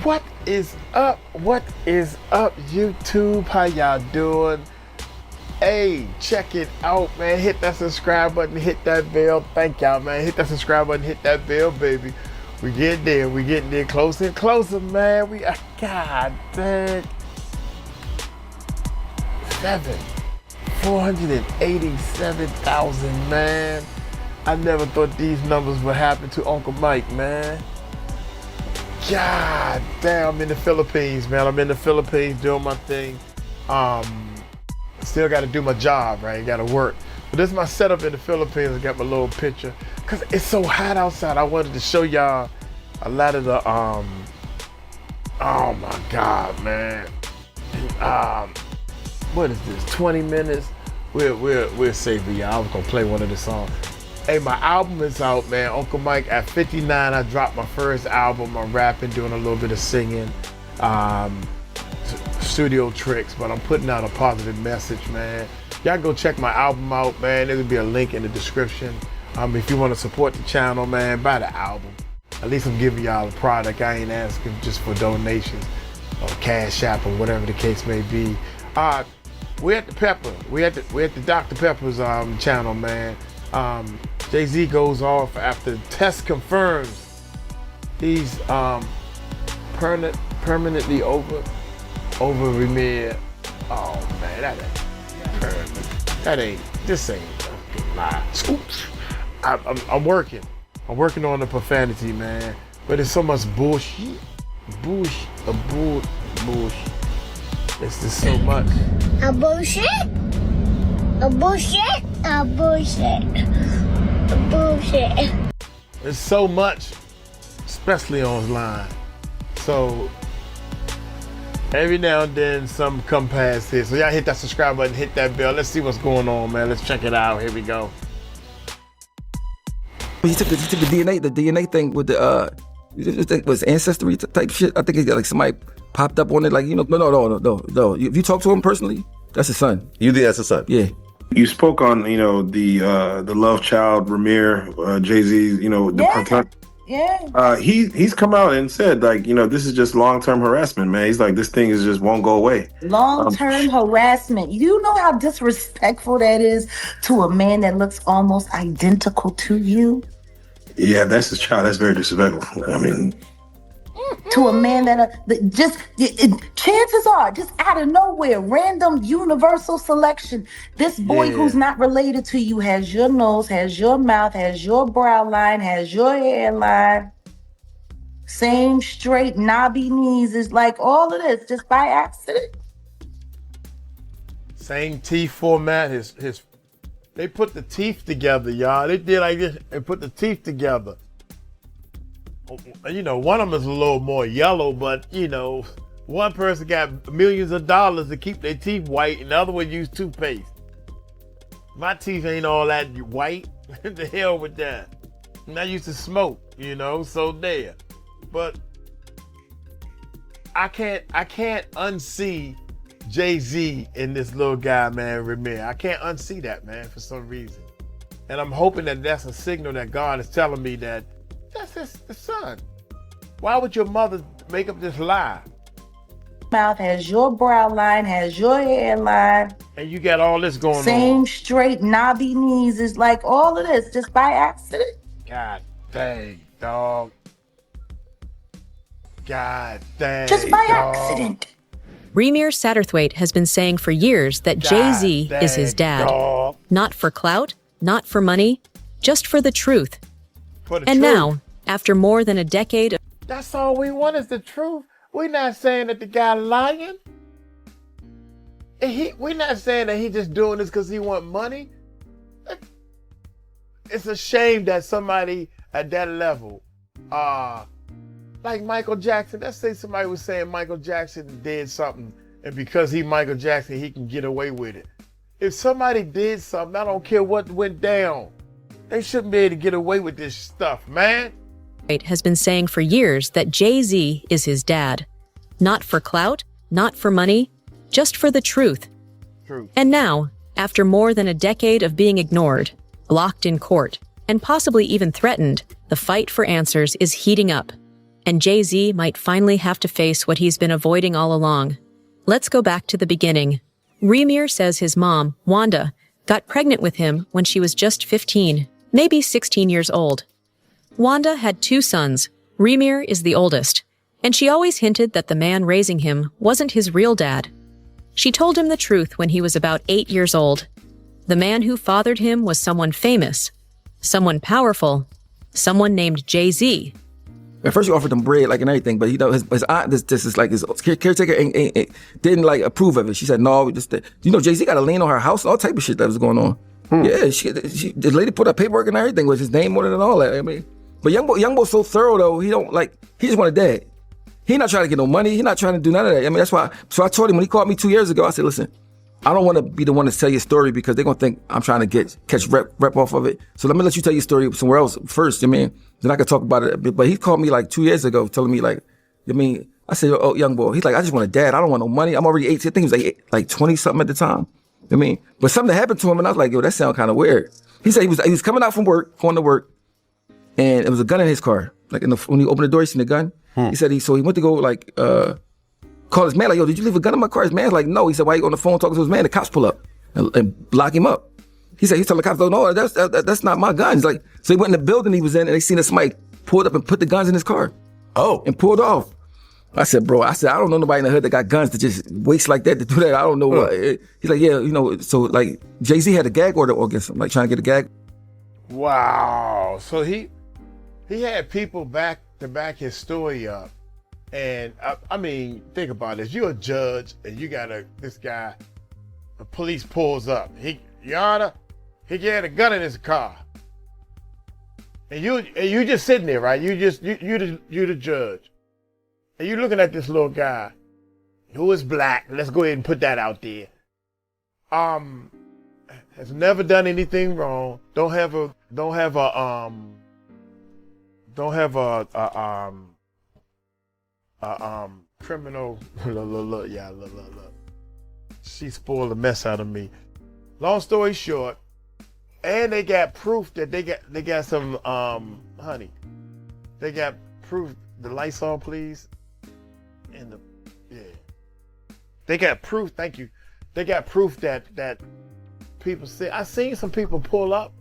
What is up? What is up, YouTube? How y'all doing? Hey, check it out, man. Hit that subscribe button, hit that bell. Thank y'all, man. Hit that subscribe button, hit that bell, baby. We getting there. We getting there closer and closer, man. We are, God dang. 487,000, man. I never thought these numbers would happen to Uncle Mike, man. God damn, I'm in the Philippines, man. I'm in the Philippines doing my thing. Still got to do my job, right? Got to work. But this is my setup in the Philippines. I got my little picture. Cause it's so hot outside. I wanted to show y'all a lot of the, oh my God, man. What is this, 20 minutes? We'll save for y'all. I was gonna play one of the songs. Hey, my album is out, man. Uncle Mike, at 59, I dropped my first album. I'm rapping, doing a little bit of singing, studio tricks, but I'm putting out a positive message, man. Y'all go check my album out, man. There'll be a link in the description. If you want to support the channel, man, buy the album. At least I'm giving y'all a product. I ain't asking just for donations or Cash App or whatever the case may be. We're at the Pepper. We're at the Dr. Pepper's channel, man. Jay-Z goes off after test confirms he's permanently over Rymir. Oh man, this ain't a lie. I'm working on the profanity, man. But there's so much bullshit. Bullshit. It's just so much. A bullshit. There's so much, especially online. So every now and then something come past here. So y'all hit that subscribe button, hit that bell. Let's see what's going on, man. Let's check it out. Here we go. He took the DNA thing with the it was ancestry type shit. I think he got like somebody popped up on it, like, you know. No. If you talk to him personally, that's his son. You think that's his son? Yeah. You spoke on, the love child, Rymir, Jay-Z, he's come out and said, like, this is just long-term harassment, man. He's like, this thing is just won't go away. Long-term harassment. You know how disrespectful that is to a man that looks almost identical to you? Yeah, that's his child. That's very disrespectful. I mean, to a man that chances are, just out of nowhere, random universal selection, this boy who's not related to you has your nose, has your mouth, has your brow line, has your hairline, same straight knobby knees. Is like all of this just by accident. Same teeth format. They put the teeth together, y'all. They did like this and put the teeth together. One of them is a little more yellow, but one person got millions of dollars to keep their teeth white, and the other one used toothpaste. My teeth ain't all that white. The hell with that. And I used to smoke, so there. But I can't unsee Jay-Z in this little guy, man, Rymir. I can't unsee that, man, for some reason. And I'm hoping that that's a signal that God is telling me that that's the son. Why would your mother make up this lie? Mouth has your brow line, has your hairline. And you got all this going on. Same straight knobby knees. Is like all of this just by accident. God dang, dog. God dang, just by dog. Accident. Rymir Satterthwaite has been saying for years that Jay-Z is his dad. Dog. Not for clout, not for money, just for the truth. For the and truth. Now, after more than a decade of... That's all we want is the truth. We're not saying that the guy lying. We're not saying that he's just doing this because he want money. It's a shame that somebody at that level, like Michael Jackson, let's say somebody was saying Michael Jackson did something, and because he Michael Jackson, he can get away with it. If somebody did something, I don't care what went down, they shouldn't be able to get away with this stuff, man. Has been saying for years that Jay-Z is his dad. Not for clout, not for money, just for the truth. And now, after more than a decade of being ignored, blocked in court, and possibly even threatened, the fight for answers is heating up. and Jay-Z might finally have to face what he's been avoiding all along. Let's go back to the beginning. Rymir says his mom, Wanda, got pregnant with him when she was just 15, maybe 16 years old. Wanda had 2 sons. Rymir is the oldest, and she always hinted that the man raising him wasn't his real dad. She told him the truth when he was about 8 years old. The man who fathered him was someone famous, someone powerful, someone named Jay-Z. At first, he offered him bread, like, and everything, but his aunt, this is like his caretaker, didn't like approve of it. She said, "No, Jay-Z got a lien on her house, all type of shit that was going on." Yeah, the lady put up paperwork and everything with his name on it and all that. I mean, but young boy's so thorough though. He just want a dad. He not trying to get no money. He not trying to do none of that. I mean, that's why. So I told him when he called me 2 years ago, I said, "Listen, I don't want to be the one to tell your story because they're gonna think I'm trying to catch rep off of it. So let me let you tell your story somewhere else first. I mean, then I could talk about it. But he called me like 2 years ago, telling me like, I said, "Oh, young boy." He's like, "I just want a dad. I don't want no money. I'm already 18. I think he was like 20 something at the time. But something happened to him, and I was like, yo, that sounds kind of weird. He said he was coming out from work, going to work, and it was a gun in his car. Like when he opened the door, he seen the gun. He said he went to go like call his man, like, yo, did you leave a gun in my car? His man's like, no. He said, why you on the phone talking to his man? The cops pull up and lock him up. He said, he's telling the cops, no, that's not my gun. He's like, so he went in the building he was in, and they seen a somebody pulled up and put the guns in his car. Oh. And pulled off. I said, bro, I don't know nobody in the hood that got guns to just waste like that to do that. I don't know what. He's like, yeah, so like Jay-Z had a gag order against him, like trying to get a gag. Wow. So he had people back to back his story up. And I mean, think about this. You're a judge and you got this guy, the police pulls up. Your Honor, he had a gun in his car. And you just sitting there, right? You the judge. And you're looking at this little guy who is black. Let's go ahead and put that out there. Has never done anything wrong. Don't have a criminal. Look. She spoiled the mess out of me. Long story short, and they got proof that they got some honey. They got proof. The lights on, please. They got proof. Thank you. They got proof that people say. I seen some people pull up.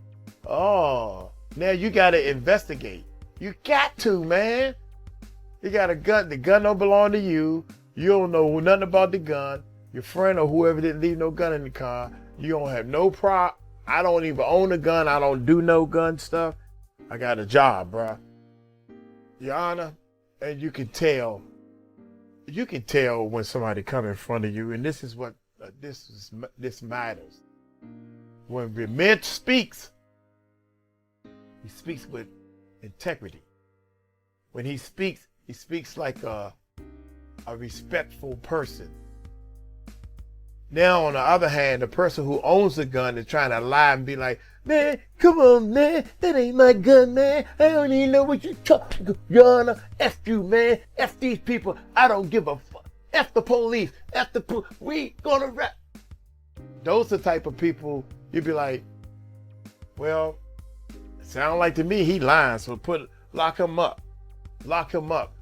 Oh, now you got to investigate. You got to, man. You got a gun. The gun don't belong to you. You don't know nothing about the gun. Your friend or whoever didn't leave no gun in the car. You don't have no prop. I don't even own a gun. I don't do no gun stuff. I got a job, bruh. Your Honor, and you can tell when somebody come in front of you, and this is what this matters. When Rymir speaks, he speaks with integrity. When he speaks like a respectful person. Now, on the other hand, the person who owns the gun is trying to lie and be like, man, come on, man, that ain't my gun, man. I don't even know what you talking about. Your Honor, F you, man. F these people. I don't give a fuck. F the police. We gonna rap. Those are the type of people you'd be like, well, sound like to me he lying, so lock him up. Lock him up.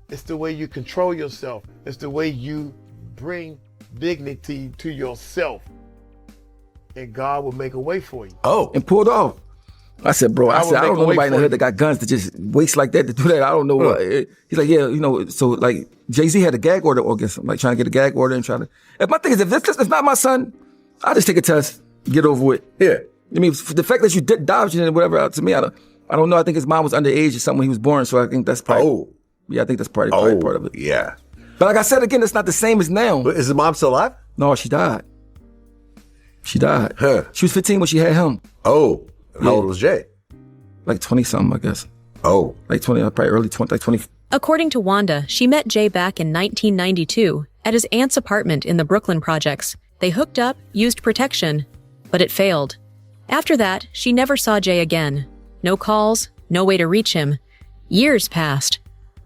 It's the way you control yourself. It's the way you bring dignity to yourself, and God will make a way for you. Oh, and pulled off. I said, bro, I don't know nobody in the hood that got guns to just waste like that to do that. I don't know what. He's like, yeah, so like Jay-Z had a gag order against him, like trying to get a gag order and trying to. If my thing is, if it's not my son, I'll just take a test, get over with. Yeah. I mean, the fact that you dodged it and whatever, to me, I don't know. I think his mom was underage or something when he was born, so I think that's probably. Oh. Yeah, I think that's probably part of it. Yeah. But like I said again, it's not the same as now. But is his mom still alive? No, she died. She died. Huh. She was 15 when she had him. Oh. How old was Jay? Like 20-something, I guess. Oh. Like 20, probably early 20, like 20. According to Wanda, she met Jay back in 1992 at his aunt's apartment in the Brooklyn projects. They hooked up, used protection, but it failed. After that, she never saw Jay again. No calls, no way to reach him. Years passed.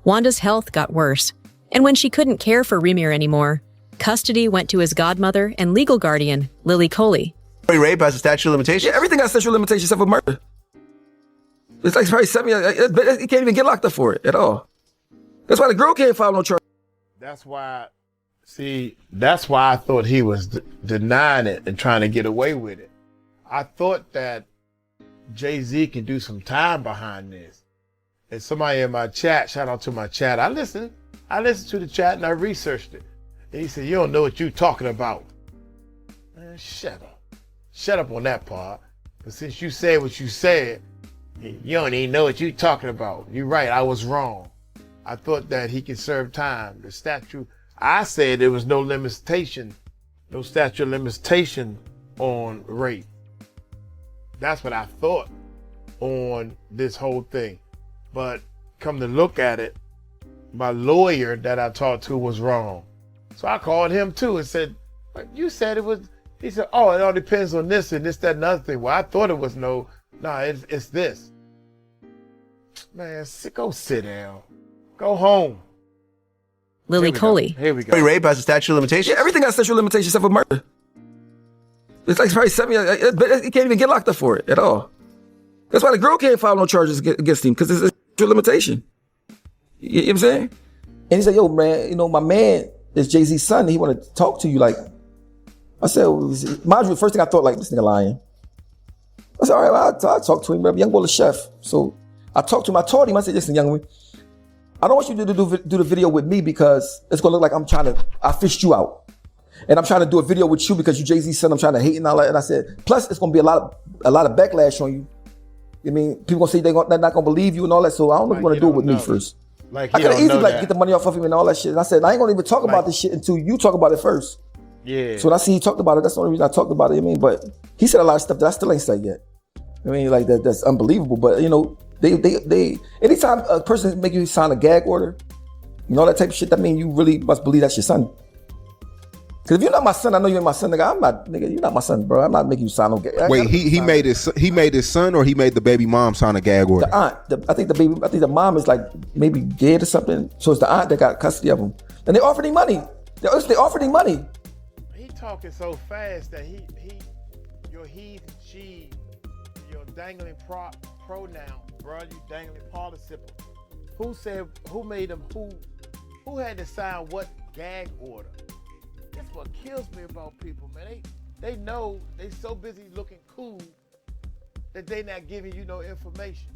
Wanda's health got worse. And when she couldn't care for Rymir anymore, custody went to his godmother and legal guardian, Lily Coley. Rape has a statute of limitations? Yeah, everything has statute of limitations except for murder. It's like probably 7 years. He can't even get locked up for it at all. That's why the girl can't file no charge. That's why I thought he was denying it and trying to get away with it. I thought that Jay-Z can do some time behind this. And somebody in my chat, shout out to my chat, I listened to the chat and I researched it. And he said, you don't know what you're talking about. Man, shut up. Shut up on that part. But since you said what you said, you don't even know what you're talking about. You're right, I was wrong. I thought that he could serve time. The statute, I said there was no limitation, no statute of limitation on rape. That's what I thought on this whole thing. But come to look at it, my lawyer that I talked to was wrong. So I called him too and said, you said it was, he said, oh, it all depends on this and this, that, and other thing. Well, I thought it was it's this. Man, go sit down. Go home. Lily Coley. Here we go. Rape has a statute of limitations? Yeah, everything has statute of limitations except for murder. It's like probably 7 years. He can't even get locked up for it at all. That's why the girl can't file no charges against him, because it's a statute of limitation. You know what I'm saying? And he said, yo, man, my man is Jay-Z's son. And he wanted to talk to you. Like, I said, mind you, the first thing I thought, like, this nigga lying. I said, all right, well, I'll talk to him. But young boy the chef. So I talked to him. I told him, I said, listen, young man, I don't want you to do the video with me because it's going to look like I fished you out. And I'm trying to do a video with you because you Jay-Z's son. I'm trying to hate and all that. And I said, plus it's going to be a lot of backlash on you. I mean, people going to say they're not going to believe you and all that. So I don't know if you want to do it with me first. Like, I could have easily get the money off of him and all that shit. And I said, I ain't going to even talk about this shit until you talk about it first. Yeah. So when I see he talked about it, that's the only reason I talked about it. I mean, but he said a lot of stuff that I still ain't said yet. I mean, like that's unbelievable. But they anytime a person make you sign a gag order, that type of shit, that means you really must believe that's your son. Because if you're not my son, I know you're my son, nigga. You're not my son, bro. I'm not making you sign no gag. Wait, he made his son, or he made the baby mom sign a gag order? The aunt. I think the mom is like maybe dead or something. So it's the aunt that got custody of him, and they offered him money. They offered him money. He talking so fast that she, your dangling pronoun, bro. You dangling participle. Who made him? Who had to sign what gag order? That's what kills me about people, man. They know they so busy looking cool that they not giving you no information.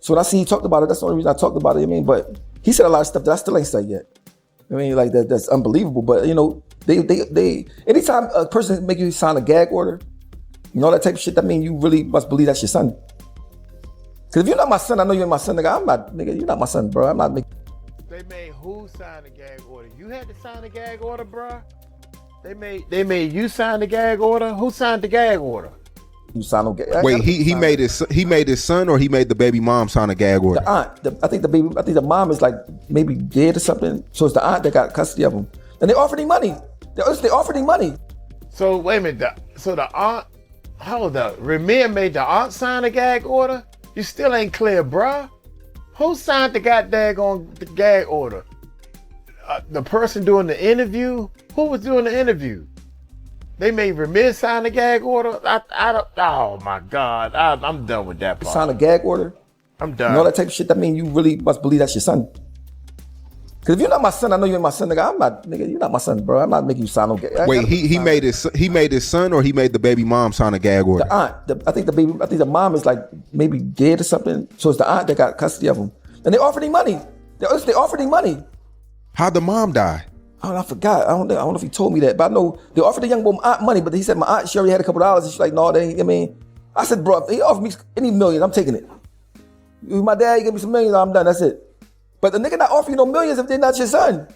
So when I see he talked about it, that's the only reason I talked about it. I mean, but he said a lot of stuff that I still ain't said yet. I mean, like that's unbelievable. But they anytime a person make you sign a gag order, that type of shit, that means you really must believe that's your son. Because if you're not my son, I know you're my son, nigga. You're not my son, bro. I'm not making. They made who sign the gag order? You had to sign the gag order, bruh? They made you sign the gag order? Who signed the gag order? You sign no gag. Wait, he made his son, or he made the baby mom sign a gag order? The aunt. I think the mom is like maybe dead or something. So it's the aunt that got custody of him, and they offered him money. They offered him money. So wait a minute. So the aunt, hold up. Rymir made the aunt sign a gag order? You still ain't clear, bruh. Who signed the the gag order? The person doing the interview? Who was doing the interview? They made Rymir sign the gag order? I don't, oh my God. I'm done with that part. Sign a gag order? I'm done. That type of shit, that means you really must believe that's your son. Because if you're not my son, I know you're my son, nigga. You're not my son, bro. I'm not making you sign no gag. Wait, he made his son, or he made the baby mom sign a gag order? The aunt. I think the mom is like maybe dead or something. So it's the aunt that got custody of him, and they offered him money. They offered him money. How'd the mom die? Oh, I forgot. I don't know if he told me that, but I know they offered the young boy aunt money, but he said my aunt, she already had a couple dollars, and she's like, no, they ain't. I mean, I said, bro, if he offered me any million, I'm taking it. If my dad give me some millions, I'm done. That's it. But the nigga not offering you no millions if they're not your son.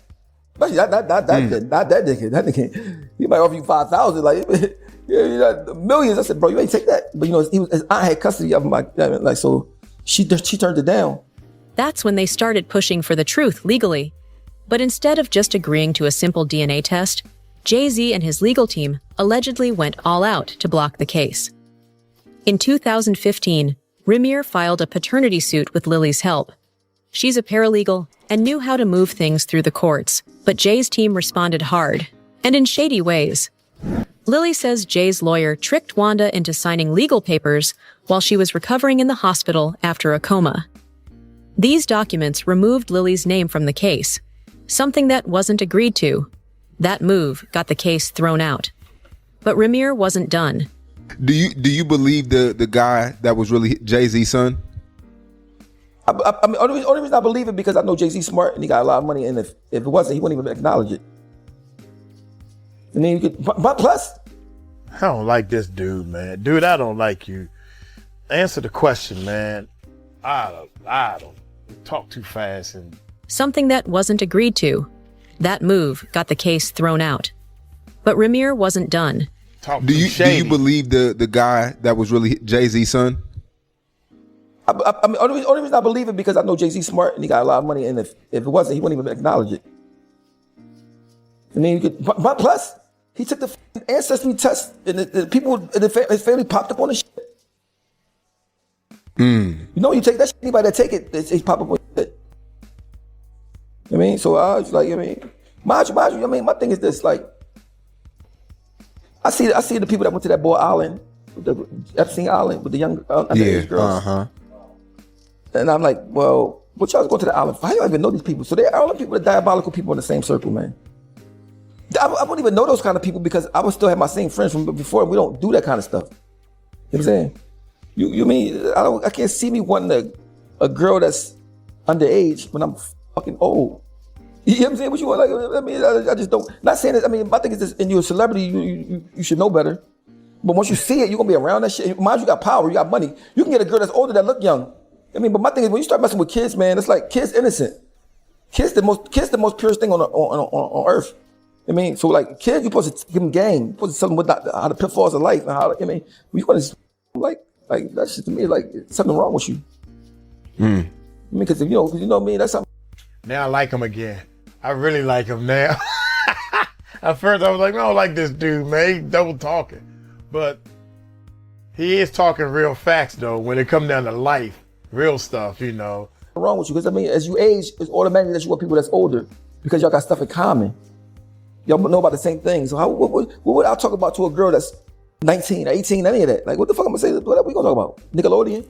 Especially not that nigga. That nigga, he might offer you 5,000. Like, yeah, millions. I said, bro, you ain't take that. But his aunt had custody of him. So she turned it down. That's when they started pushing for the truth legally. But instead of just agreeing to a simple DNA test, Jay-Z and his legal team allegedly went all out to block the case. In 2015, Rymir filed a paternity suit with Lily's help. She's a paralegal and knew how to move things through the courts, but Jay's team responded hard, and in shady ways. Lily says Jay's lawyer tricked Wanda into signing legal papers while she was recovering in the hospital after a coma. These documents removed Lily's name from the case, something that wasn't agreed to. That move got the case thrown out. But Rymir wasn't done. Do you believe the guy that was really Jay-Z's son? I mean, only reason I believe it because I know Jay-Z's smart and he got a lot of money, and if it wasn't, he wouldn't even acknowledge it. I mean, but plus, I don't like this dude, man. Dude, I don't like you. Answer the question, man. I don't talk too fast and Something that wasn't agreed to. That move got the case thrown out. But Rymir wasn't done. talk Do too you shady. believe the guy that was really Jay-Z's son? I mean, only reason I believe it because I know Jay-Z's smart and he got a lot of money, and if it wasn't, he wouldn't even acknowledge it. I mean, but plus, he took the ancestry test, and the people in his family popped up on the shit. You know, you take that shit, anybody that take it, they pop up on shit. I mean, so I was like, I mean, mind you, I mean, my thing is this, like, I see the people that went to that boy island, the Epstein Island, with the young underage girls. And I'm like, well, what y'all going to the island for? How y'all even know these people? So they're all the people, the diabolical people in the same circle, man. I wouldn't even know those kind of people because I would still have my same friends from before. We don't do that kind of stuff. You know what I'm saying? You mean I can't see me wanting a girl that's underage when I'm fucking old. You know what I'm saying? What you want? Like, I mean, I just don't. Not saying that. I mean, my thing is this: and you're a celebrity, you should know better. But once you see it, you're gonna be around that shit. Mind you got power, you got money. You can get a girl that's older that look young. I mean, but my thing is when you start messing with kids, man, it's like kids innocent. Kids the most purest thing on earth. I mean, so like kids, you're supposed to give them game. You're supposed to tell them what how the pitfalls of life and how. I mean, you want to like that shit to me like something wrong with you. I mean, because you know what I mean. That's something. Now I like him again. I really like him now. At first I was like, I don't like this dude, man. He double talking. But he is talking real facts though when it comes down to life, real stuff, you know. What's wrong with you? Because I mean, as you age, it's automatically that you want people that's older because y'all got stuff in common. Y'all know about the same things. So what would I talk about to a girl that's 19, 18, any of that? Like, what the fuck I'm gonna say? What we gonna talk about? Nickelodeon?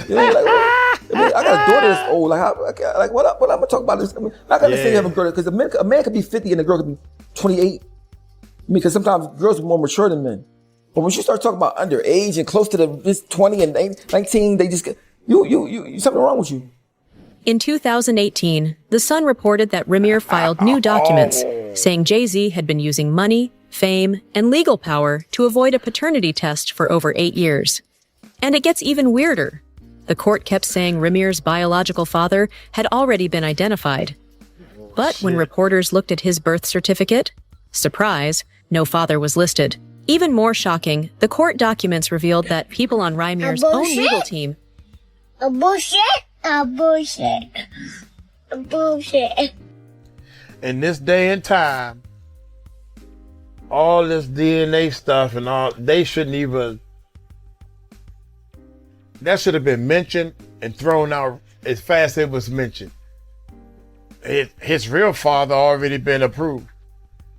You know, like, I mean, I got a daughter that's old. Like, what I'm gonna talk about this? I mean, I gotta say have a girl because a man could be 50 and a girl could be 28. I mean, because sometimes girls are more mature than men. But when you start talking about underage and close to this 20 and 19, they just get you something wrong with you. In 2018, The Sun reported that Rymir filed new documents saying Jay-Z had been using money, fame, and legal power to avoid a paternity test for over 8 years. And it gets even weirder. The court kept saying Rymir's biological father had already been identified. But when reporters looked at his birth certificate, surprise, no father was listed. Even more shocking, the court documents revealed that people on Rymir's own legal team Bullshit. In this day and time, all this DNA stuff and all, they shouldn't even, that should have been mentioned and thrown out as fast as it was mentioned. His real father already been approved.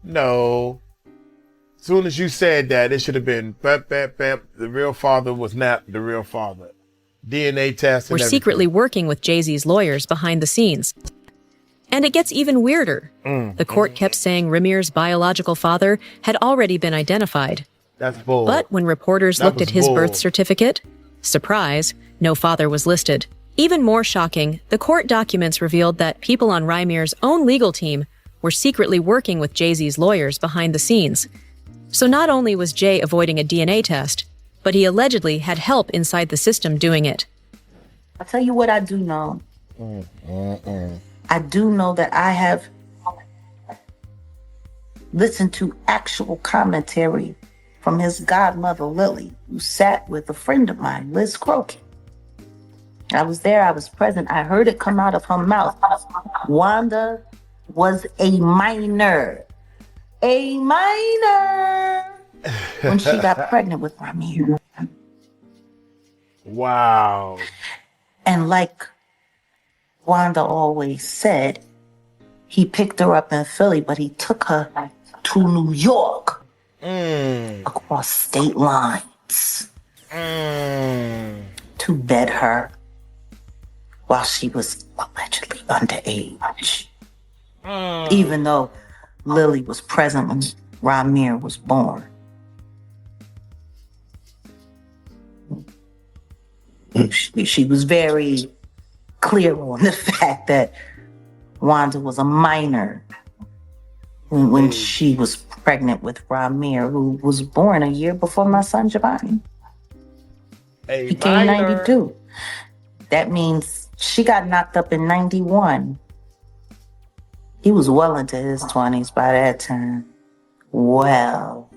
No. As soon as you said that, it should have been, the real father was not the real father. DNA test and were everything. secretly working with Jay-Z's lawyers behind the scenes. And it gets even weirder. The court kept saying Rymir's biological father had already been identified. That's bull. But when reporters That looked was at his bull. birth certificate, surprise, no father was listed. Even more shocking, the court documents revealed that people on Rymir's own legal team were secretly working with Jay-Z's lawyers behind the scenes. So not only was Jay avoiding a DNA test, but he allegedly had help inside the system doing it. I'll tell you what I do know. I do know that I have listened to actual commentary from his godmother, Lily, who sat with a friend of mine, Liz Crokin. I was there, I was present, I heard it come out of her mouth. Wanda was a minor. A minor! When she got pregnant with Rymir. Wow. And like Wanda always said, he picked her up in Philly, but he took her to New York across state lines to bed her while she was allegedly underage. Even though Lily was present when Rymir was born. She was very clear on the fact that Wanda was a minor when she was pregnant with Rymir, who was born a year before my son Giovanni. He came 92. That means she got knocked up in 91. He was well into his 20s by that time. Well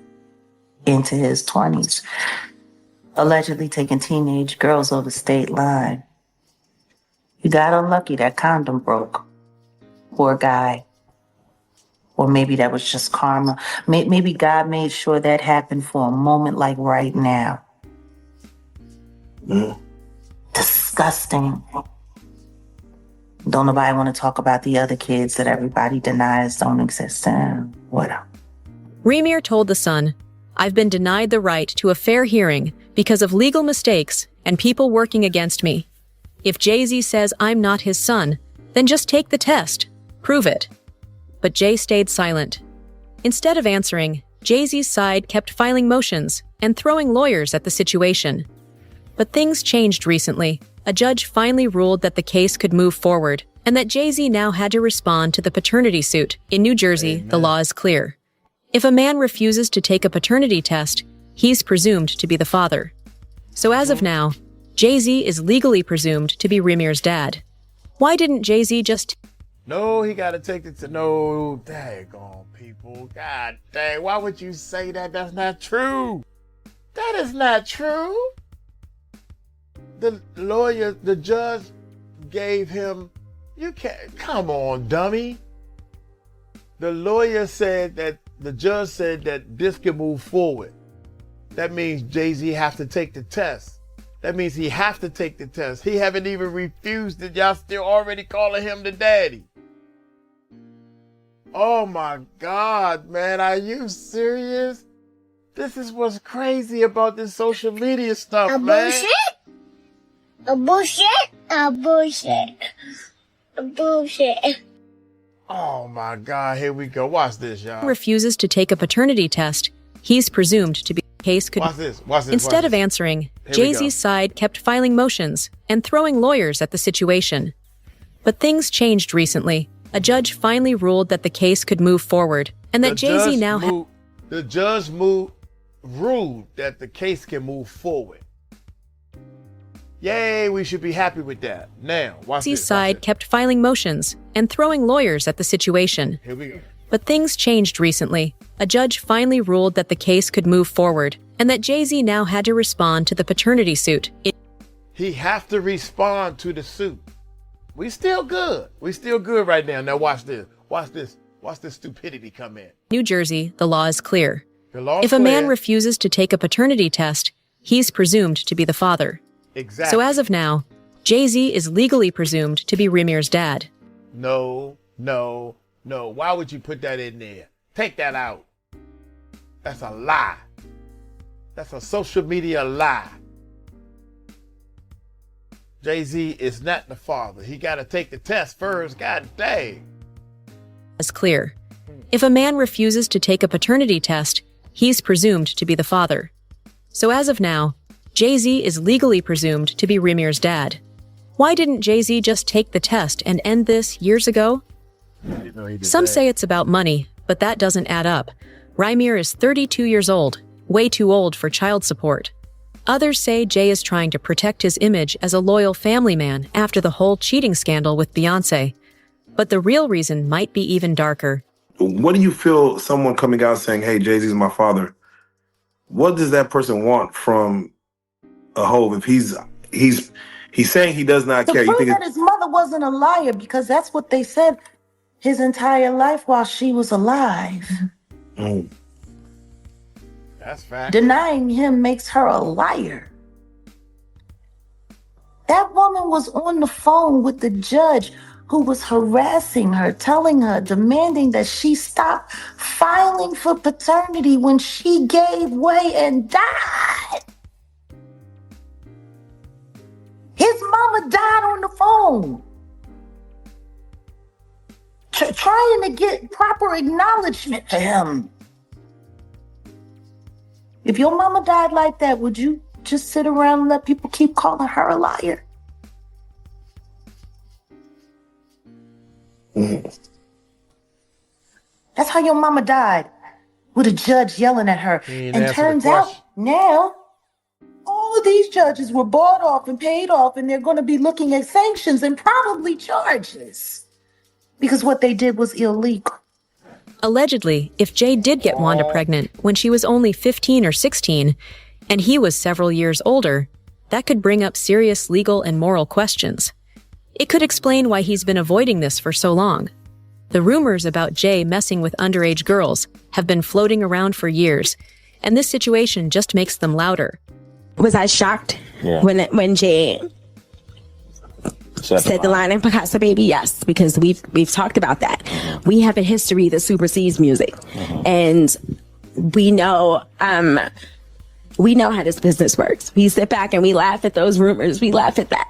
into his 20s. Allegedly taking teenage girls over the state line. He got unlucky, that condom broke. Poor guy. Or maybe that was just karma. Maybe God made sure that happened for a moment like right now. Disgusting. Don't nobody want to talk about the other kids that everybody denies don't exist. Whatever. Rymir told the Sun, "I've been denied the right to a fair hearing because of legal mistakes and people working against me. If Jay-Z says I'm not his son, then just take the test. Prove it." But Jay stayed silent. Instead of answering, Jay-Z's side kept filing motions and throwing lawyers at the situation. But things changed recently. A judge finally ruled that the case could move forward and that Jay-Z now had to respond to the paternity suit. In New Jersey, the law is clear. If a man refuses to take a paternity test, he's presumed to be the father. So as of now, Jay-Z is legally presumed to be Rymir's dad. Why didn't Jay-Z just... No, he got to take it to no. Daggone people. God dang. Why would you say that? That's not true. That is not true. The lawyer, the judge gave him. You can't. Come on, dummy. The lawyer said that. The judge said that this can move forward. That means Jay-Z have to take the test. That means he have to take the test. He haven't even refused it. Y'all still already calling him the daddy. Oh my God, man. Are you serious? This is what's crazy about this social media stuff, man. Bullshit? A bullshit? A bullshit. A bullshit. Oh my God, here we go. Watch this, y'all. refuses to take a paternity test, he's presumed to be the case could... Watch this, watch this. Instead watch of this. answering, Here we go. Jay-Z's side kept filing motions and throwing lawyers at the situation. But things changed recently. A judge finally ruled that the case could move forward and that Jay-Z now had... The judge ruled that the case can move forward. Yay, we should be happy with that. Now, watch Jay-Z's this. side kept filing motions and throwing lawyers at the situation. Here we go. But things changed recently. A judge finally ruled that the case could move forward and that Jay-Z now had to respond to the paternity suit. He have to respond to the suit. We still good. We still good right now. Now watch this. Watch this. Watch this stupidity come in. New Jersey, the law is clear. The law's If a man clear. refuses to take a paternity test, he's presumed to be the father. Exactly. So as of now, Jay-Z is legally presumed to be Rymir's dad. No. Why would you put that in there? Take that out. That's a lie. That's a social media lie. Jay-Z is not the father. He got to take the test first. God dang. Is clear. If a man refuses to take a paternity test, he's presumed to be the father. So as of now, Jay-Z is legally presumed to be Rymir's dad. Why didn't Jay-Z just take the test and end this years ago? Some say it's about money, but that doesn't add up. Rymir is 32 years old, way too old for child support. Others say Jay is trying to protect his image as a loyal family man after the whole cheating scandal with Beyonce. But the real reason might be even darker. What do you feel someone coming out saying, hey, Jay-Z's my father? What does that person want from a hoe if he's saying he does not To care? You prove think that his mother wasn't a liar, because that's what they said his entire life while she was alive. That's fact. Denying him makes her a liar. That woman was on the phone with the judge who was harassing her, telling her, demanding that she stop filing for paternity when she gave way and died. His mama died on the phone. Trying to get proper acknowledgement to him. If your mama died like that, would you just sit around and let people keep calling her a liar? That's how your mama died, with a judge yelling at her. And turns out now, all of these judges were bought off and paid off, and they're going to be looking at sanctions and probably charges. Because what they did was illegal. Allegedly, if Jay did get Wanda pregnant when she was only 15 or 16, and he was several years older, that could bring up serious legal and moral questions. It could explain why he's been avoiding this for so long. The rumors about Jay messing with underage girls have been floating around for years, and this situation just makes them louder. Was I shocked when Jay said the line in Picasso Baby? Yes, because we've talked about that. Mm-hmm. We have a history that supersedes music, and we know how this business works. We sit back and we laugh at those rumors. We laugh at that.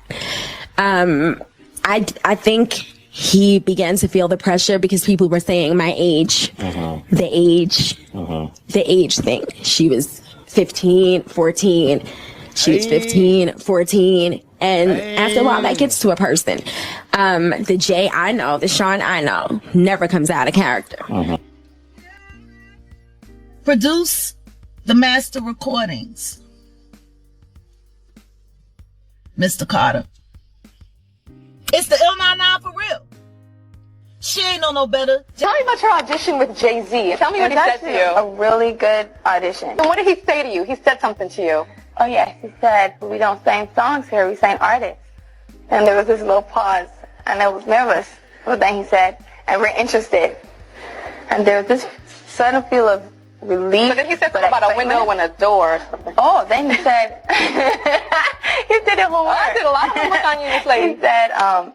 I think he began to feel the pressure because people were saying my age, the age thing. She was 15, 14. She was 15, 14. And after a while, that gets to a person. The Jay I know, the Sean I know, never comes out of character. Produce the master recordings. Mr. Carter. It's the L99 for real. She ain't no better. Tell me about your audition with Jay-Z. Tell me what he said to you. A really good audition. And what did he say to you? He said something to you. Oh, yes. He said, we don't sing songs here. We sing artists. And there was this little pause. And I was nervous. But then he said, and we're interested. And there was this sudden feel of relief. But then he said something about a window and a door or something. Oh, then he said, he did it homework. I did a lot of homework on you, this lady. He said,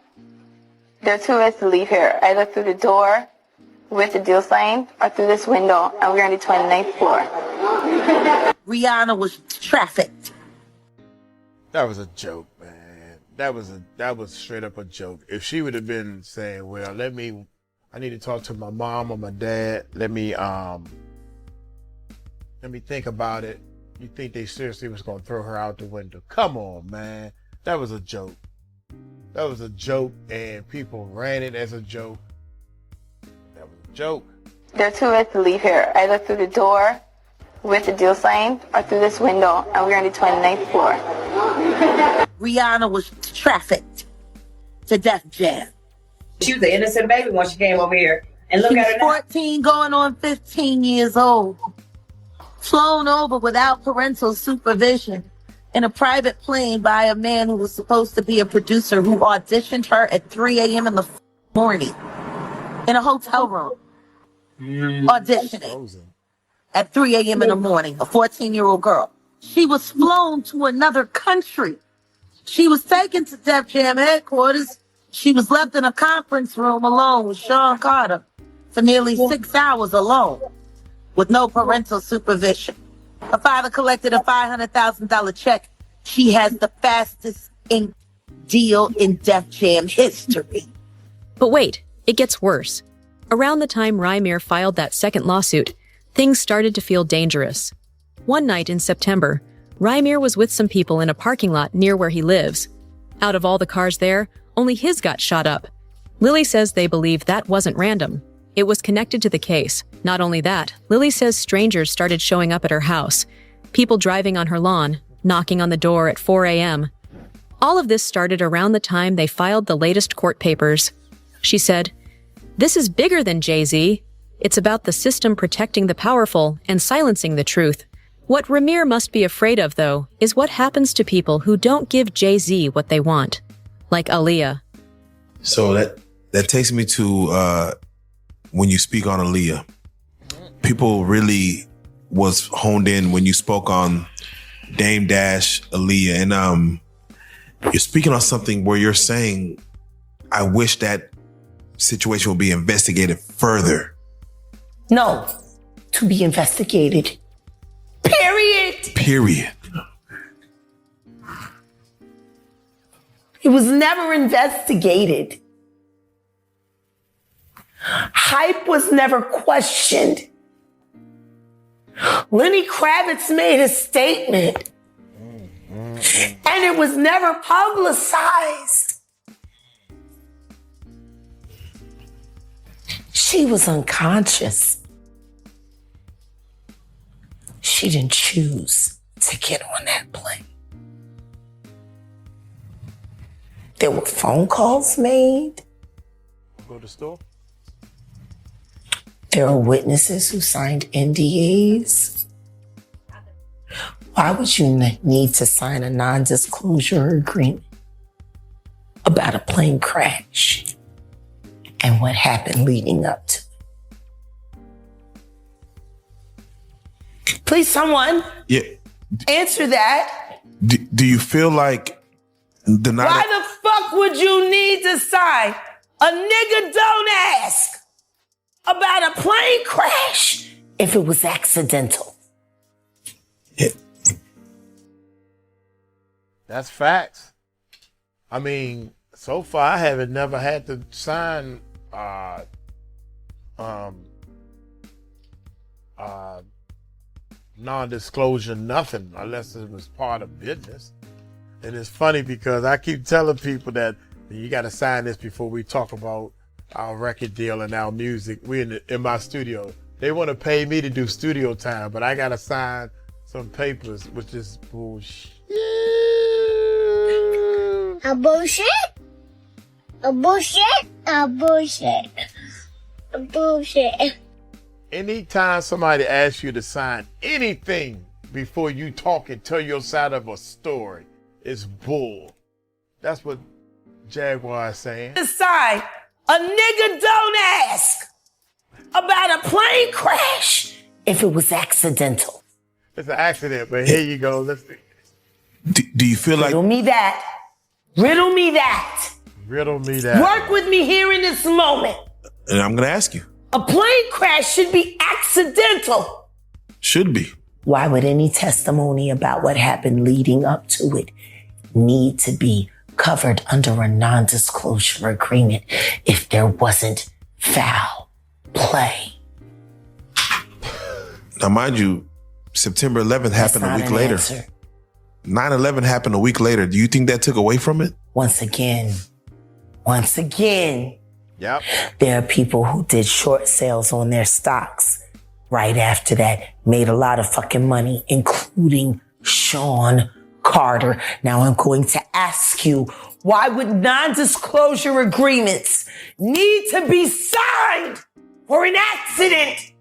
there are two ways to leave here. Either through the door with the deal signed or through this window, and we're on the 29th floor. Rihanna was trafficked. That was a joke, man. That was straight up a joke. If she would have been saying, well, I need to talk to my mom or my dad. Let me think about it. You think they seriously was going to throw her out the window? Come on, man. That was a joke. That was a joke, and people ran it as a joke. That was a joke. There are two ways to leave here. Either through the door with the deal signed or through this window, and we're on the 29th floor. Rihanna was trafficked to Def Jam. She was an innocent baby when she came over here. And look at her now. 14 going on 15 years old. Flown over without parental supervision in a private plane by a man who was supposed to be a producer who auditioned her at 3 a.m. in the morning in a hotel room. Auditioning at 3 a.m. in the morning, a 14-year-old girl. She was flown to another country. She was taken to Def Jam headquarters. She was left in a conference room alone with Sean Carter for nearly 6 hours alone with no parental supervision. Her father collected a $500,000 check. She has the fastest ink deal in Def Jam history. But wait, it gets worse. Around the time Rymir filed that second lawsuit, things started to feel dangerous. One night in September, Rymir was with some people in a parking lot near where he lives. Out of all the cars there, only his got shot up. Lily says they believe that wasn't random. It was connected to the case. Not only that, Lily says strangers started showing up at her house. People driving on her lawn, knocking on the door at 4 a.m. All of this started around the time they filed the latest court papers. She said, "This is bigger than Jay-Z. It's about the system protecting the powerful and silencing the truth. What Rymir must be afraid of, though, is what happens to people who don't give Jay-Z what they want. Like Aaliyah." So that takes me to when you speak on Aaliyah. People really was honed in when you spoke on Dame Dash, Aaliyah, and you're speaking on something where you're saying, I wish that situation would be investigated further. No, to be investigated. Period. Period. It was never investigated. Hype was never questioned. Lenny Kravitz made a statement, and it was never publicized. She was unconscious. She didn't choose to get on that plane. There were phone calls made. Go to the store. There are witnesses who signed NDAs. Why would you need to sign a non-disclosure agreement about a plane crash and what happened leading up to it? Please, someone answer that. Do you feel like Why the fuck would you need to sign? A nigga don't ask about a plane crash if it was accidental. That's facts. I mean, so far I haven't never had to sign non-disclosure nothing unless it was part of business. And it's funny because I keep telling people that you got to sign this before we talk about our record deal and our music. We in my studio. They want to pay me to do studio time, but I got to sign some papers, which is bullshit. A bullshit? A bullshit? A bullshit. A bullshit. Anytime somebody asks you to sign anything before you talk and tell your side of a story, it's bull. That's what Jaguar is saying. Decide, a nigga don't ask about a plane crash if it was accidental. It's an accident, but here you go. Let's do you feel like Riddle me that. Riddle me that. Riddle me that. Work with me here in this moment. And I'm gonna ask you. A plane crash should be accidental. Should be. Why would any testimony about what happened leading up to it need to be covered under a non-disclosure agreement if there wasn't foul play? Now, mind you, September 11th happened a week later. 9/11 happened a week later. Do you think that took away from it? Once again, yep. There are people who did short sales on their stocks right after that, made a lot of fucking money, including Sean Carter. Now I'm going to ask you, why would non-disclosure agreements need to be signed for an accident?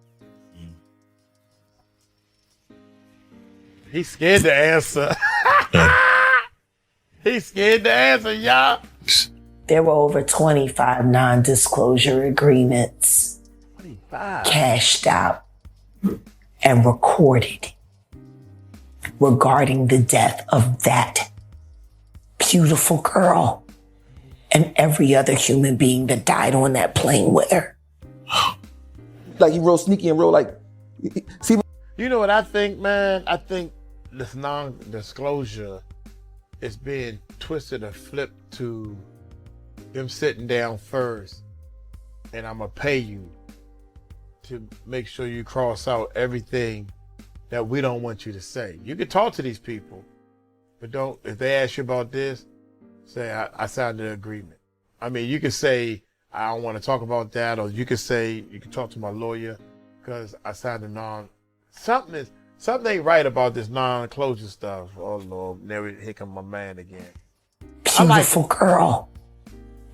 He's scared to answer. He's scared to answer, y'all. There were over 25 non-disclosure agreements 25 cashed out and recorded regarding the death of that beautiful girl and every other human being that died on that plane with her. Like, he real sneaky and real, like, see. You know what I think, man? I think this non-disclosure is being twisted and flipped to them sitting down first, and I'm gonna pay you to make sure you cross out everything that we don't want you to say. You can talk to these people, but don't, if they ask you about this, say, I signed an agreement. I mean, you can say, I don't want to talk about that, or you can say, you can talk to my lawyer because I signed a something ain't right about this non-closure stuff. Oh Lord, here come my man again. Beautiful girl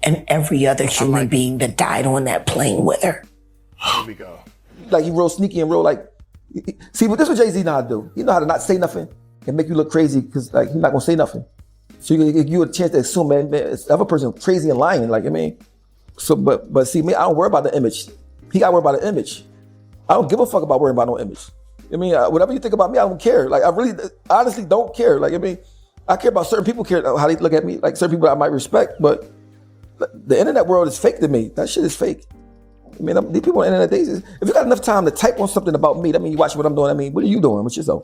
and every other human being that died on that plane with her. Here we go. Like, he real sneaky and real, like, see, but this is what Jay-Z know how to do. He know how to not say nothing and make you look crazy because, like, he's not gonna say nothing. So you give you a chance to assume, man, it's the other person crazy and lying. Like, I mean, so, but see, me, I don't worry about the image. He got to worry about the image. I don't give a fuck about worrying about no image. I mean, whatever you think about me, I don't care. Like, I really, honestly don't care. Like, I mean, I care about certain people, care how they look at me, like certain people I might respect, but the internet world is fake to me. That shit is fake. I mean, these people on the internet, if you got enough time to type on something about me, that mean you watch what I'm doing. I mean, what are you doing with yourself?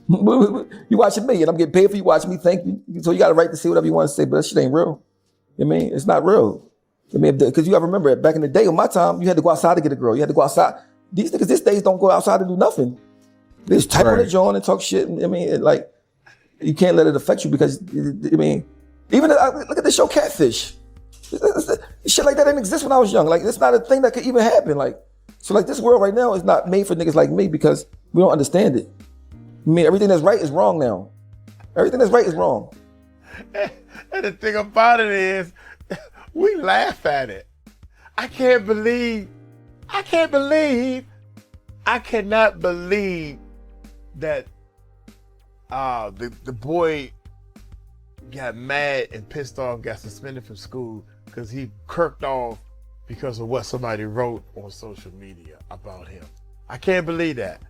You watching me and I'm getting paid for you watching me. Thank you. So you got a right to say whatever you want to say, but that shit ain't real. You know what I mean? It's not real. I mean, because you gotta remember, back in the day, in my time, you had to go outside to get a girl. You had to go outside. These niggas these days don't go outside to do nothing. They just type on the joint and talk shit. I mean, like, you can't let it affect you because, I mean, even look at the show Catfish. Shit like that didn't exist when I was young. Like, it's not a thing that could even happen. Like, so like this world right now is not made for niggas like me because we don't understand it. I mean, everything that's right is wrong now. Everything that's right is wrong. And the thing about it is, we laugh at it. I cannot believe that the boy got mad and pissed off, got suspended from school because he kirked off because of what somebody wrote on social media about him. I can't believe that.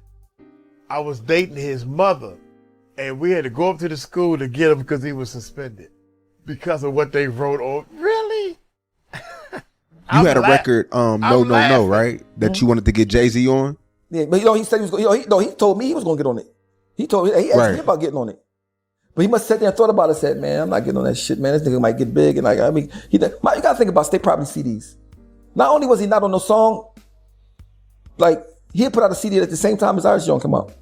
I was dating his mother and we had to go up to the school to get him because he was suspended because of what they wrote on. Really? You had a record, no, right? That you wanted to get Jay-Z on? Yeah, but he said he was going. He told me he was going to get on it. He asked me about getting on it, but he must have sat there and thought about it. Said, "Man, I'm not getting on that shit, man. This nigga might get big." And like, I mean, you got to think about state property CDs. Not only was he not on no song, like he had put out a CD at the same time as ours joint come out.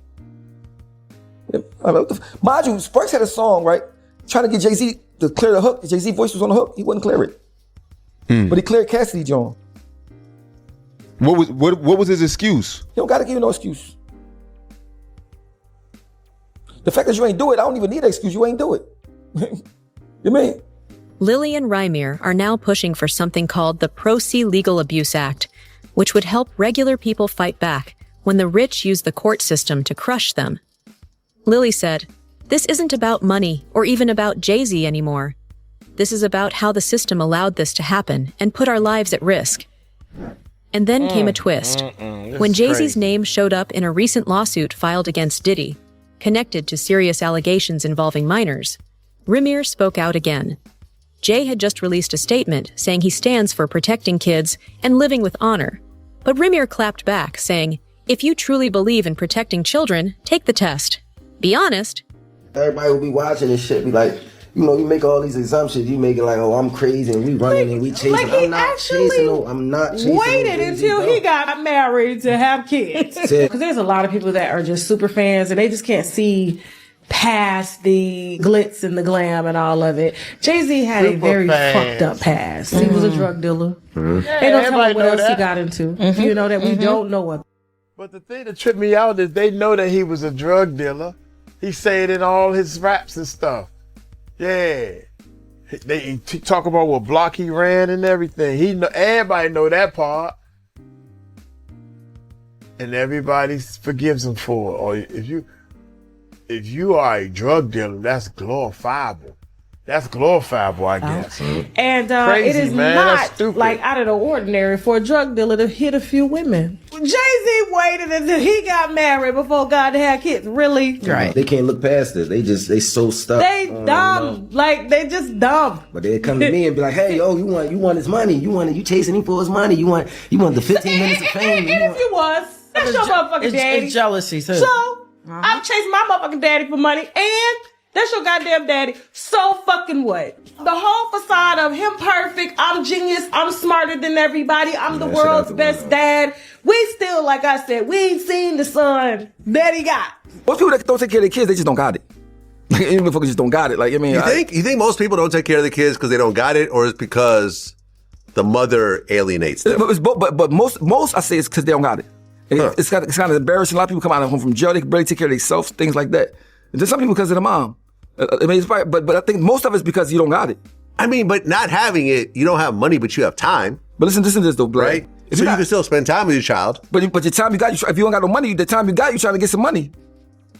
Mind you, Sparks had a song right, trying to get Jay-Z to clear the hook. Jay-Z voice was on the hook. He wouldn't clear it, but he cleared Cassidy joint. What was his excuse? You don't got to give you no excuse. The fact that you ain't do it, I don't even need an excuse. You ain't do it. You mean? Lily and Rymir are now pushing for something called the Pro-Se Legal Abuse Act, which would help regular people fight back when the rich use the court system to crush them. Lily said, "This isn't about money or even about Jay-Z anymore. This is about how the system allowed this to happen and put our lives at risk." And then came a twist. When Jay-Z's name showed up in a recent lawsuit filed against Diddy, connected to serious allegations involving minors, Rymir spoke out again. Jay had just released a statement saying he stands for protecting kids and living with honor. But Rymir clapped back, saying, "If you truly believe in protecting children, take the test. Be honest." Everybody will be watching this shit, be like, you know, you make all these assumptions. You make it like, oh, I'm crazy and we running and we chasing. I'm not chasing. Waited until he got married to have kids. Because there's a lot of people that are just super fans and they just can't see past the glitz and the glam and all of it. Jay-Z had a very fucked up past. He was a drug dealer. Ain't no telling what else he got into. You know that we don't know what. But the thing that tripped me out is they know that he was a drug dealer. He said it in all his raps and stuff. Yeah, they talk about what block he ran and everything. Everybody know that part, and everybody forgives him for it. Or if you are a drug dealer, that's glorifiable. That's glorifiable, I guess. And Crazy, it is man. not like out of the ordinary for a drug dealer to hit a few women. Jay-Z waited until he got married before God had kids. Really? Right. They can't look past it. They so stuck. They dumb. Like they just dumb. But they come to me and be like, "Hey, yo, you want his money? You chasing him for his money? You want the 15 minutes of fame?" And if you was, that's your motherfucking daddy. It's jealousy too. So I'm chasing my motherfucking daddy for money, and that's your goddamn daddy. So fucking what? The whole facade of him perfect, I'm genius, I'm smarter than everybody, I'm the world's best dad. We still, like I said, we ain't seen the son that he got. Most people that don't take care of their kids, they just don't got it. Even motherfuckers just don't got it. Like, I mean, you think most people don't take care of their kids because they don't got it, or it's because the mother alienates them? But most I say it's because they don't got it. It's kind of embarrassing. A lot of people come out of home from jail, they can barely take care of themselves, things like that. And there's some people because of the mom. I mean, it's probably, but I think most of it's because you don't got it. I mean, but not having it, you don't have money, but you have time. But listen to this though, Black. Right? So you can still spend time with your child. But your time you got, if you don't got no money, the time you got, you trying to get some money.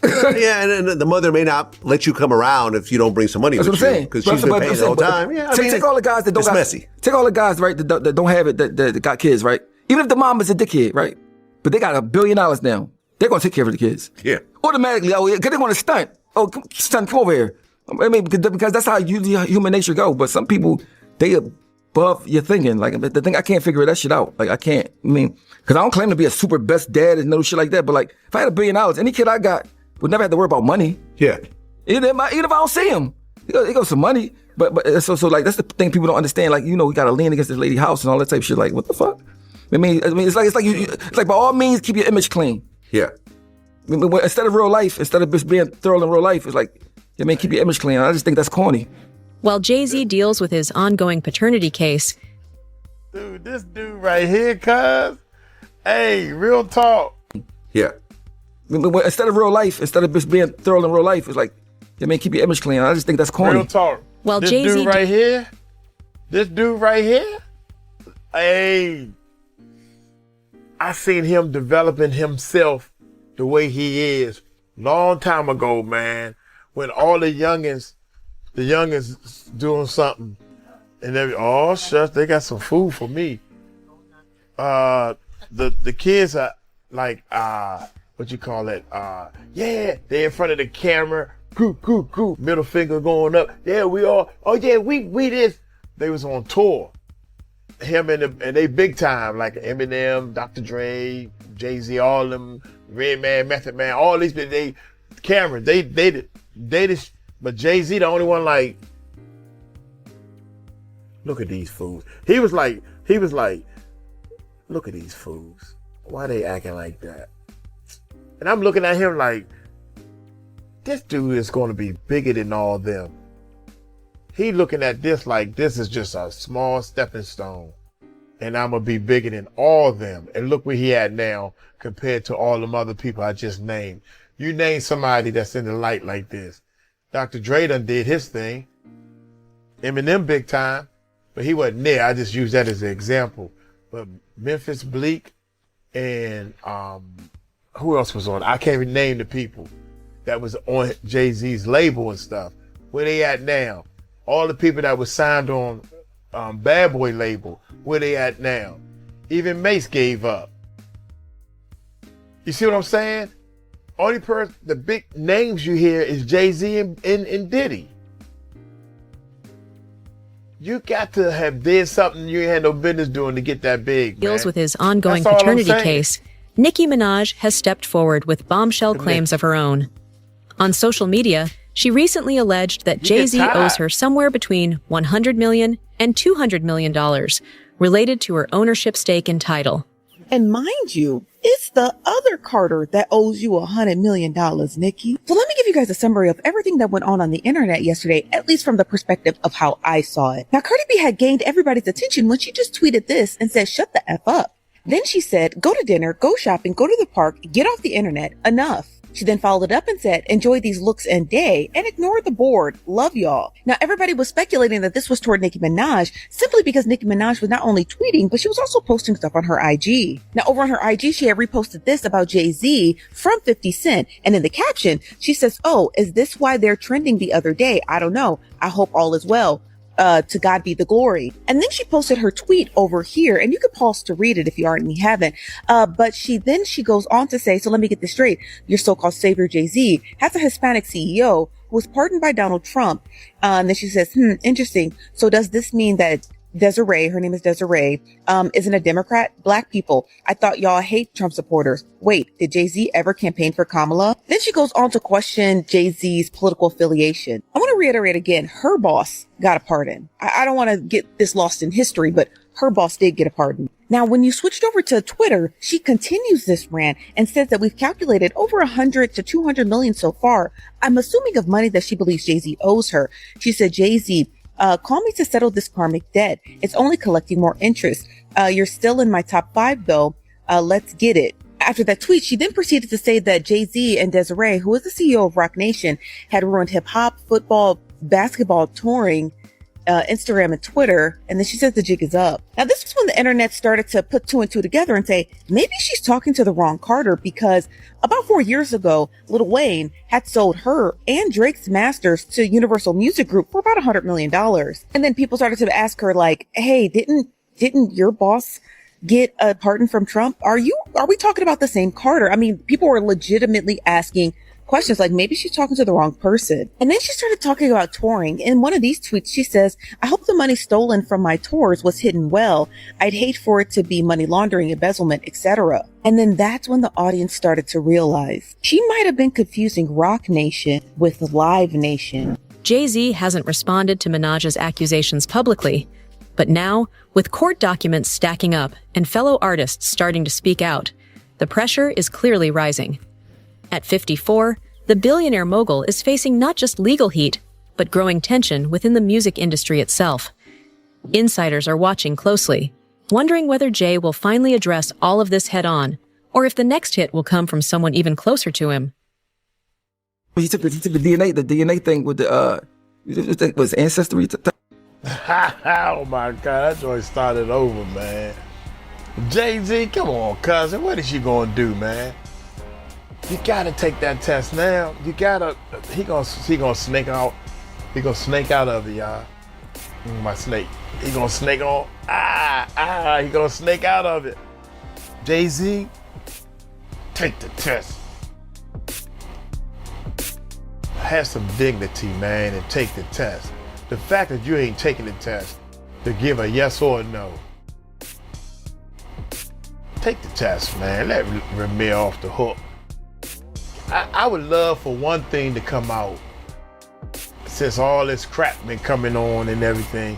Yeah, and the mother may not let you come around if you don't bring some money with you. That's what I'm saying. Because she's been paying the whole time. Yeah, take all the guys that don't got it. It's messy. Take all the guys, right, that don't have it, that got kids, right? Even if the mom is a dickhead, right? But they got $1 billion now. They're going to take care of the kids. Yeah. Automatically, because they want to stunt. Oh, son, come over here. I mean, because that's how human nature go. But some people, they above your thinking. Like, the thing, I can't figure that shit out. Like, I can't. I mean, because I don't claim to be a super best dad and no shit like that. But like, if I had $1 billion, any kid I got would never have to worry about money. Yeah. Even if I don't see him, he goes some money. But so like that's the thing people don't understand. Like, you know, we got to lean against this lady house and all that type of shit. Like, what the fuck? I mean, it's like by all means keep your image clean. Yeah. I mean, instead of real life, instead of just being thorough in real life, it's like, I mean, keep your image clean. I just think that's corny. While Jay-Z deals with his ongoing paternity case, dude, this dude right here, cuz, hey, real talk. Yeah. I mean, instead of real life, instead of just being thorough in real life, it's like, I mean, keep your image clean. I just think that's corny. Real talk. While this Jay-Z dude right here, this dude right here, hey, I seen him developing himself the way he is long time ago, man. When all the youngins doing something, and they, oh shucks, they got some food for me. The kids are like, what you call it? Yeah, they in front of the camera, coo, middle finger going up. Yeah, we all. Oh yeah, we this. They was on tour. Him and they big time, like Eminem, Dr. Dre, Jay-Z, all them, Redman, Method Man, all these, they Cameron, they just, but Jay-Z the only one like, look at these fools. He was like, look at these fools. Why they acting like that? And I'm looking at him like, this dude is going to be bigger than all them. He looking at this like this is just a small stepping stone. And I'm going to be bigger than all them. And look where he at now compared to all them other people I just named. You name somebody that's in the light like this. Dr. Dre done did his thing. Eminem big time. But he wasn't there. I just use that as an example. But Memphis Bleak and who else was on? I can't even name the people that was on Jay-Z's label and stuff. Where they at now? All the people that was signed on Bad Boy label, where they at now? Even Mace gave up. You see what I'm saying? Only person, the big names you hear is Jay-Z and Diddy. You got to have did something you ain't had no business doing to get that big, deals man. with his ongoing That's all I'm paternity saying. case, Nicki Minaj has stepped forward with bombshell claims of her own. On social media, she recently alleged that Jay-Z tired. owes her somewhere between $100 million and $200 million related to her ownership stake in Tidal. And mind you, it's the other Carter that owes you $100 million, Nikki. So let me give you guys a summary of everything that went on the internet yesterday, at least from the perspective of how I saw it. Now, Cardi B had gained everybody's attention when she just tweeted this and said, shut the F up. Then she said, go to dinner, go shopping, go to the park, get off the internet, enough. She then followed it up and said, enjoy these looks and day, and ignore the board. Love y'all. Now, everybody was speculating that this was toward Nicki Minaj simply because Nicki Minaj was not only tweeting, but she was also posting stuff on her IG. Now, over on her IG, she had reposted this about Jay-Z from 50 Cent. And in the caption, she says, oh, is this why they're trending the other day? I don't know. I hope all is well. To God be the glory. And then she posted her tweet over here, and you can pause to read it if you already haven't. But she goes on to say, so let me get this straight. Your so-called savior Jay-Z has a Hispanic CEO who was pardoned by Donald Trump. And then she says, interesting. So does this mean that Desiree, her name is Desiree, isn't a Democrat? Black people, I thought y'all hate Trump supporters. Wait, did Jay-Z ever campaign for Kamala? Then she goes on to question Jay-Z's political affiliation. I want to reiterate again, her boss got a pardon. I don't want to get this lost in history, but her boss did get a pardon. Now, when you switched over to Twitter, she continues this rant and says that we've calculated over 100 to 200 million so far. I'm assuming of money that she believes Jay-Z owes her. She said, Jay-Z, call me to settle this karmic debt. It's only collecting more interest. You're still in my top 5 though. Let's get it. After that tweet, she then proceeded to say that Jay-Z and Desiree, who is the CEO of Rock Nation, had ruined hip hop, football, basketball, touring, Instagram and Twitter. And then she says the jig is up. Now, this was when the internet started to put 2 and 2 together and say, maybe she's talking to the wrong Carter, because about 4 years ago, Lil Wayne had sold her and Drake's masters to Universal Music Group for about $100 million. And then people started to ask her like, hey, didn't your boss get a pardon from Trump? Are we talking about the same Carter? I mean, people were legitimately asking questions like maybe she's talking to the wrong person. And then she started talking about touring. In one of these tweets, she says, I hope the money stolen from my tours was hidden well. I'd hate for it to be money laundering, embezzlement, etc. And then that's when the audience started to realize she might have been confusing Rock Nation with Live Nation. Jay-Z hasn't responded to Minaj's accusations publicly, but now, with court documents stacking up and fellow artists starting to speak out, the pressure is clearly rising. At 54, the billionaire mogul is facing not just legal heat, but growing tension within the music industry itself. Insiders are watching closely, wondering whether Jay will finally address all of this head-on, or if the next hit will come from someone even closer to him. He took the DNA thing with the was ancestry. Oh my God, that joint started over, man. Jay-Z, come on, cousin, what is you gonna do, man? You gotta take that test now. You gotta. He gonna snake out. He gonna snake out of it, y'all. My snake. He gonna snake on. He gonna snake out of it. Jay-Z, take the test. Have some dignity, man, and take the test. The fact that you ain't taking the test to give a yes or a no. Take the test, man. Let Rymir off the hook. I would love for one thing to come out since all this crap been coming on and everything.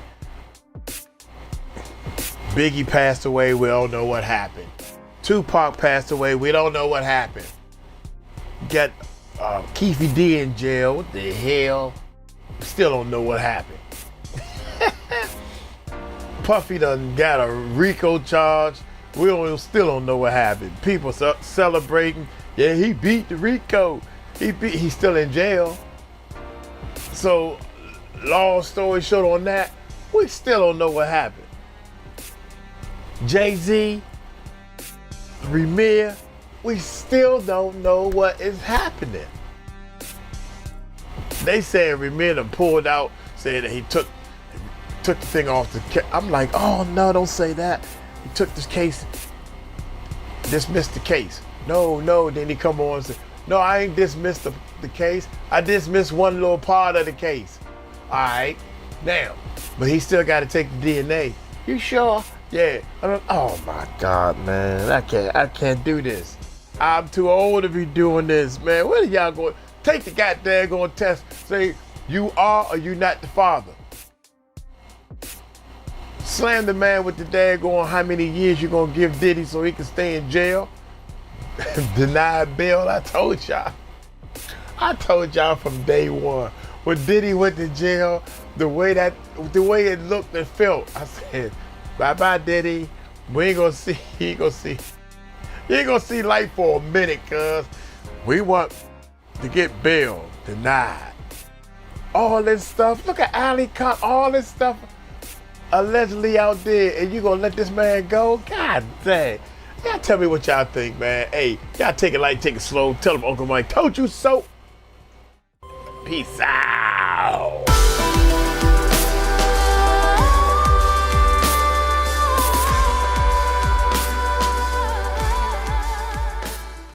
Biggie passed away, we don't know what happened. Tupac passed away, we don't know what happened. Got Keefy D in jail, what the hell? Still don't know what happened. Puffy done got a RICO charge, still don't know what happened. People celebrating, yeah, he beat the RICO. He's still in jail. So, long story short on that, we still don't know what happened. Jay-Z, Rymir, we still don't know what is happening. They said Rymir done pulled out, said that he took the thing off the case. I'm like, oh no, don't say that. He took this case, dismissed the case. No, then he come on and say, no, I ain't dismissed the case. I dismissed one little part of the case. All right, now, but he still got to take the DNA. You sure? Yeah. Oh my God, man, I can't do this. I'm too old to be doing this, man. What are y'all going? Take the goddamn going test. Say you are or you not the father. Slam the man with the daggone how many years you gonna give Diddy so he can stay in jail. Deny bail. I told y'all from day one. When Diddy went to jail, the way it looked and felt, I said, bye Diddy. We ain't gonna see. You ain't gonna see life for a minute, cuz we want to get bail denied. All this stuff. Look at Ali Khan. All this stuff allegedly out there, and you gonna let this man go? God dang. Y'all tell me what y'all think, man. Hey, y'all take it light, take it slow. Tell them Uncle Mike told you so. Peace out.